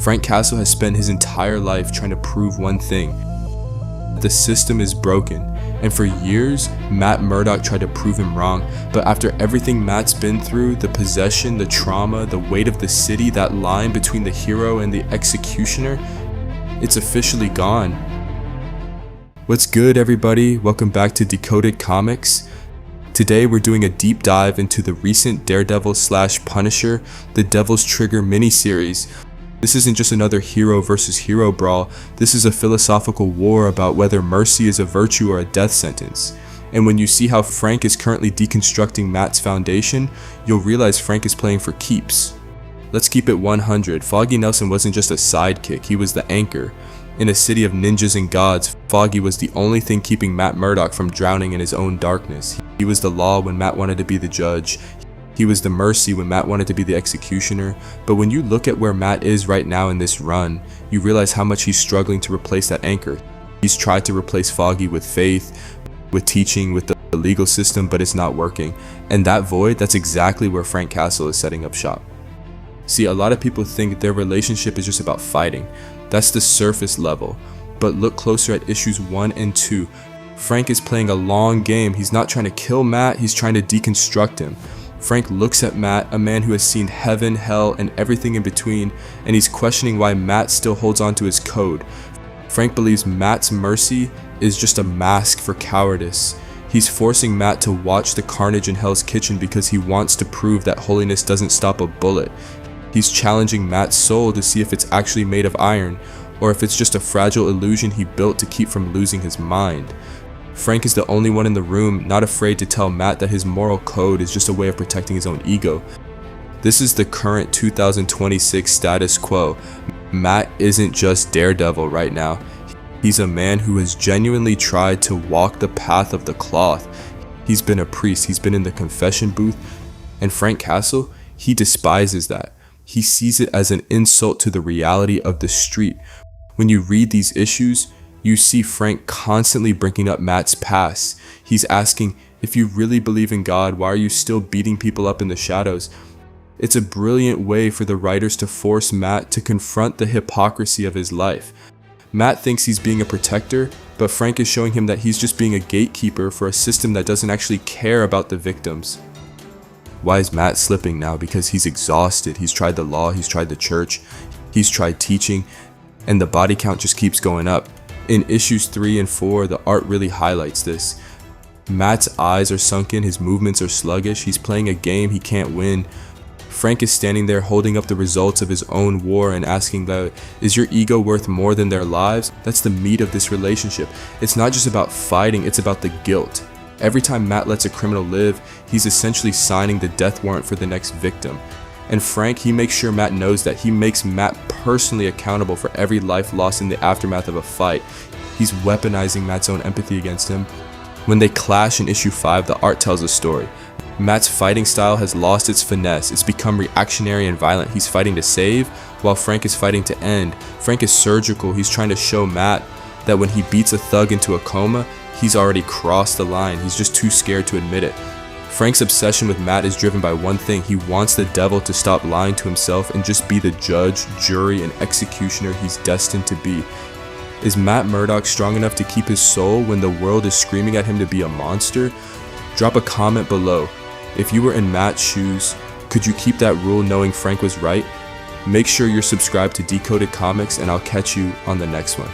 Frank Castle has spent his entire life trying to prove one thing: the system is broken. And for years, Matt Murdock tried to prove him wrong, but after everything Matt's been through, the possession, the trauma, the weight of the city, that line between the hero and the executioner, it's officially gone. What's good, everybody? Welcome back to Decoded Comics. Today we're doing a deep dive into the recent Daredevil / Punisher, The Devil's Trigger miniseries. This isn't just another hero versus hero brawl, this is a philosophical war about whether mercy is a virtue or a death sentence. And when you see how Frank is currently deconstructing Matt's foundation, you'll realize Frank is playing for keeps. Let's keep it 100, Foggy Nelson wasn't just a sidekick, he was the anchor. In a city of ninjas and gods, Foggy was the only thing keeping Matt Murdock from drowning in his own darkness. He was the law when Matt wanted to be the judge. He was the mercy when Matt wanted to be the executioner. But when you look at where Matt is right now in this run, you realize how much he's struggling to replace that anchor. He's tried to replace Foggy with faith, with teaching, with the legal system, but it's not working. And that void, that's exactly where Frank Castle is setting up shop. See, a lot of people think their relationship is just about fighting. That's the surface level. But look closer at issues 1 and 2. Frank is playing a long game. He's not trying to kill Matt, he's trying to deconstruct him. Frank looks at Matt, a man who has seen heaven, hell, and everything in between, and he's questioning why Matt still holds on to his code. Frank believes Matt's mercy is just a mask for cowardice. He's forcing Matt to watch the carnage in Hell's Kitchen because he wants to prove that holiness doesn't stop a bullet. He's challenging Matt's soul to see if it's actually made of iron, or if it's just a fragile illusion he built to keep from losing his mind. Frank is the only one in the room not afraid to tell Matt that his moral code is just a way of protecting his own ego. This is the current 2026 status quo. Matt isn't just Daredevil right now. He's a man who has genuinely tried to walk the path of the cloth. He's been a priest, he's been in the confession booth, and Frank Castle, he despises that. He sees it as an insult to the reality of the street. When you read these issues, you see Frank constantly bringing up Matt's past. He's asking, if you really believe in God, why are you still beating people up in the shadows? It's a brilliant way for the writers to force Matt to confront the hypocrisy of his life. Matt thinks he's being a protector, but Frank is showing him that he's just being a gatekeeper for a system that doesn't actually care about the victims. Why is Matt slipping now? Because he's exhausted. He's tried the law, he's tried the church, he's tried teaching, and the body count just keeps going up. In issues 3 and 4, the art really highlights this. Matt's eyes are sunken, his movements are sluggish, he's playing a game he can't win. Frank is standing there holding up the results of his own war and asking that, is your ego worth more than their lives? That's the meat of this relationship. It's not just about fighting, it's about the guilt. Every time Matt lets a criminal live, he's essentially signing the death warrant for the next victim. And Frank, he makes sure Matt knows that. He makes Matt personally accountable for every life lost in the aftermath of a fight. He's weaponizing Matt's own empathy against him. When they clash in issue 5, the art tells a story. Matt's fighting style has lost its finesse. It's become reactionary and violent. He's fighting to save, while Frank is fighting to end. Frank is surgical. He's trying to show Matt that when he beats a thug into a coma, he's already crossed the line. He's just too scared to admit it. Frank's obsession with Matt is driven by one thing. He wants the devil to stop lying to himself and just be the judge, jury, and executioner he's destined to be. Is Matt Murdock strong enough to keep his soul when the world is screaming at him to be a monster? Drop a comment below. If you were in Matt's shoes, could you keep that rule knowing Frank was right? Make sure you're subscribed to Decoded Comics, and I'll catch you on the next one.